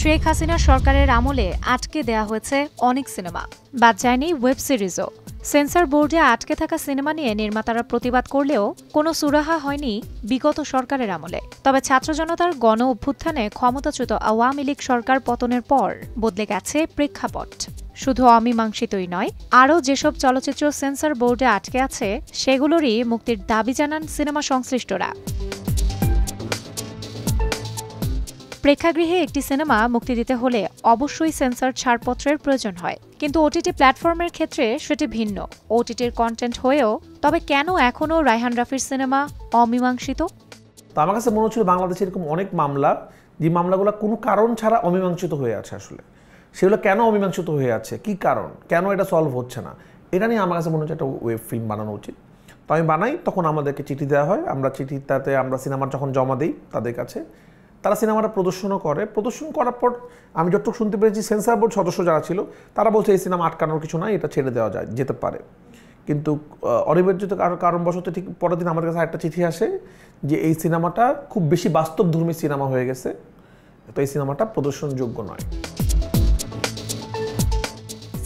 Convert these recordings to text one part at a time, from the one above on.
শেখ হাসিনা সরকারের আমলে আটকে দেয়া হয়েছে অনেক সিনেমা, বাদ যায়নি ওয়েব সিরিজও। সেন্সর বোর্ডে আটকে থাকা সিনেমা নিয়ে নির্মাতারা প্রতিবাদ করলেও কোনো সুরাহা হয়নি বিগত সরকারের আমলে। তবে ছাত্র জনতার গণ অভ্যুত্থানে ক্ষমতাচ্যুত আওয়ামী লীগ সরকার পতনের পর বদলে গেছে প্রেক্ষাপট। শুধু অমীমাংসিতই নয়, আরও যেসব চলচ্চিত্র সেন্সর বোর্ডে আটকে আছে সেগুলোরই মুক্তির দাবি জানান সিনেমা সংশ্লিষ্টরা। প্রেক্ষাগৃহে একটি সিনেমা মুক্তি দিতে হলে অবশ্যই সেন্সর ছাড়পত্রের প্রয়োজন হয়, কিন্তু ওটিটি প্ল্যাটফর্মের ক্ষেত্রে সেটি ভিন্ন। ওটিটির কন্টেন্ট হয়েও তবে কেন এখনও রায়হান রাফির সিনেমা অমীমাংসিত? তো আমার কাছে মনে হচ্ছিল বাংলাদেশে এরকম অনেক মামলা, যে মামলাগুলো কোনো কারণ ছাড়া অমীমাংসিত হয়ে আছে। আসলে সেগুলো কেন অমীমাংসিত হয়ে আছে, কি কারণ, কেন এটা সলভ হচ্ছে না, এটা নিয়ে আমার কাছে মনে হচ্ছে একটা ওয়েব ফিল্ম বানানো উচিত। তো আমি বানাই, তখন আমাদেরকে চিঠি দেওয়া হয়, আমরা চিঠিটাতে আমরা সিনেমার যখন জমা দিই তাদের কাছে, তারা সিনেমাটা প্রদর্শনও করে। প্রদর্শন করার পর আমি যতটুকু শুনতে পেরেছি, সেন্সর বোর্ড সদস্য যারা ছিল তারা বলছে এই সিনেমা আটকানোর কিছু না, এটা ছেড়ে দেওয়া যেতে পারে। কিন্তু অনিবার্যত কারণবশত ঠিক পরের দিন আমাদের কাছে একটা চিঠি আসে যে এই সিনেমাটা খুব বেশি বাস্তবধর্মী সিনেমা হয়ে গেছে, তো এই সিনেমাটা প্রদর্শনযোগ্য নয়।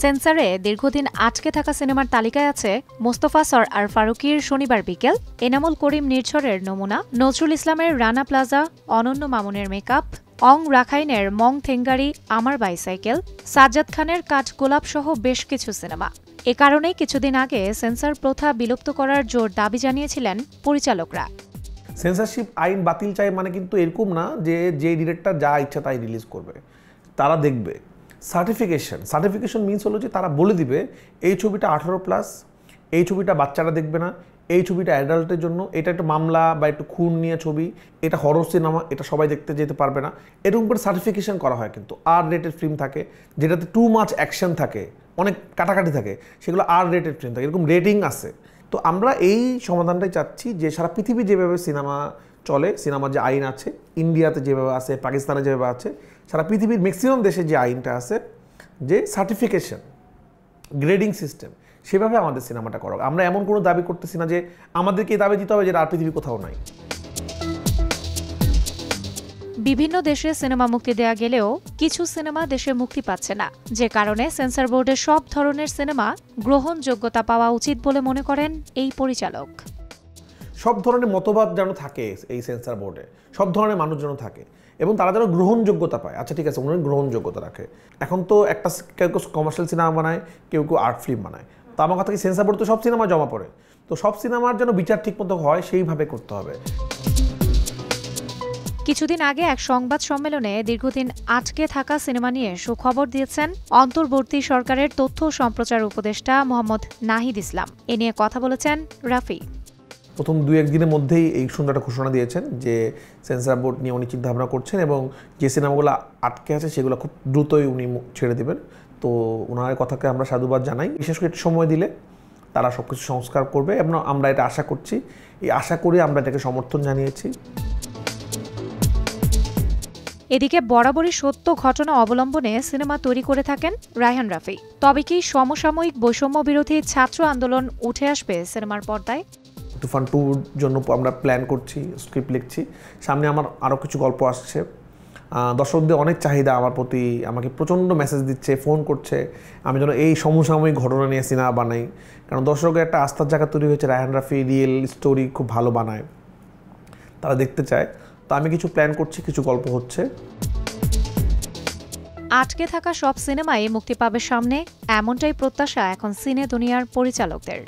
সেন্সরে দীর্ঘদিন আটকে থাকা সিনেমার তালিকায় আছে মোস্তফা সরয়ার ফারুকীর শনিবার বিকেল, এনামুল করিম নির্ঝরের নমুনা, নজরুল ইসলামের রানা প্লাজা, অনন্য মামুনের মেকআপ, অং রাখাইনের মং থেঙ্গারি, আমার বাইসাইকেল, সাজ্জাদ খানের কাঠগোলাপ সহ বেশ কিছু সিনেমা। এ কারণেই কিছুদিন আগে সেন্সর প্রথা বিলুপ্ত করার জোর দাবি জানিয়েছিলেন পরিচালকরা। সেন্সরশিপ আইন বাতিল চাই মানে কিন্তু এরকম না যে ডিরেক্টর যা ইচ্ছা তাই রিলিজ করবে। তারা দেখবে সার্টিফিকেশন মিনস হলো যে তারা বলে দিবে এই ছবিটা 18+, এই ছবিটা বাচ্চারা দেখবে না, এই ছবিটা অ্যাডাল্টের জন্য, এটা একটা মামলা বা একটু খুন নিয়ে ছবি, এটা হরর সিনেমা, এটা সবাই দেখতে যেতে পারবে না, এরকম করে সার্টিফিকেশন করা হয়। কিন্তু আর রেটেড ফিল্ম থাকে যেটাতে টু মাচ অ্যাকশন থাকে, অনেক কাটাকাটি থাকে, সেগুলো আর রেটেড ফিল্ম থাকে, এরকম রেটিং আছে। তো আমরা এই সমাধানটাই চাচ্ছি যে সারা পৃথিবী যেভাবে সিনেমা চলে, সিনেমার যে আইন আছে, ইন্ডিয়াতে যেভাবে আছে, পাকিস্তানে যেভাবে আছে, সারা পৃথিবীর ম্যাক্সিমাম দেশে যে আইনটা আছে, যে সার্টিফিকেশন গ্রেডিং সিস্টেম, সেভাবে আমাদের সিনেমাটা করো। আমরা এমন কোনো দাবি করতেছি না যে আমাদেরকে এই দাবি দিতে হবে যেটা আর পৃথিবী কোথাও নাই। বিভিন্ন দেশে সিনেমা মুক্তি দেয়া গেলেও কিছু সিনেমা দেশে মুক্তি পাচ্ছে না, যে কারণে সেন্সর বোর্ডের সব ধরনের সিনেমা গ্রহণযোগ্যতা পাওয়া উচিত বলে মনে করেন এই পরিচালক। সব ধরনের মতবাদ যেন থাকে এই সেন্সর বোর্ডে, সব ধরনের মানুষ যেন থাকে এবং তারা যেন গ্রহণযোগ্যতা পায়। আচ্ছা ঠিক আছে, উনি গ্রহণযোগ্যতা রাখে। এখন তো একটা কেউ কমার্শিয়াল সিনেমা বানায়, কেউ আর্ট ফিল্ম বানায়। তো আমার কথা কি, সেন্সর বোর্ড তো সব সিনেমা জমা পড়ে, তো সব সিনেমার যেন বিচার ঠিক মতো হয় সেইভাবে করতে হবে। কিছুদিন আগে এক সংবাদ সম্মেলনে দীর্ঘদিন আটকে থাকা সিনেমা নিয়ে সুখবর দিয়েছেন অন্তর্বর্তী সরকারের তথ্য সম্প্রচার উপদেষ্টা মোহাম্মদ নাহিদ ইসলাম। এ নিয়ে কথা বলেছেন রাফি। প্রথম 2-1 দিনের মধ্যেই এই সুন্দর ঘোষণা দিয়েছেন যে সেন্সর বোর্ড নিয়ে উনি চিন্তাভাবনা করছেন এবং যে সিনেমাগুলো আটকে আছে সেগুলো খুব দ্রুতই উনি ছেড়ে দেবেন। তো ওনার কথাকে আমরা সাধুবাদ জানাই। বিশেষ করে একটু সময় দিলে তারা সব কিছু সংস্কার করবে এবং আমরা এটা আশা করছি। এই আশা করে আমরা এটাকে সমর্থন জানিয়েছি। এদিকে বরাবরই সত্য ঘটনা অবলম্বনে সিনেমা তৈরি করে থাকেন রায়হান রাফি। তবে কি সমসাময়িক বৈষম্য বিরোধী ছাত্র আন্দোলন উঠে আসবে সিনেমার পর্দায়? তুফান 2-র জন্য আমরা প্ল্যান করছি, স্ক্রিপ্ট লিখছি, সামনে আমার আরও কিছু গল্প আসছে। দর্শকদের অনেক চাহিদা আমার প্রতি, আমাকে প্রচণ্ড মেসেজ দিচ্ছে, ফোন করছে আমি যেন এই সমসাময়িক ঘটনা নিয়ে সিনেমা বানাই। কারণ দর্শকের একটা আস্থার জায়গা তৈরি হয়েছে, রায়হান রাফি রিয়েল স্টোরি খুব ভালো বানায়, তারা দেখতে চায়। তো আমি কিছু প্ল্যান করছি, কিছু গল্প হচ্ছে। আটকে থাকা সব সিনেমাই মুক্তি পাবে সামনে, এমনটাই প্রত্যাশা এখন সিনে দুনিয়ার পরিচালকদের।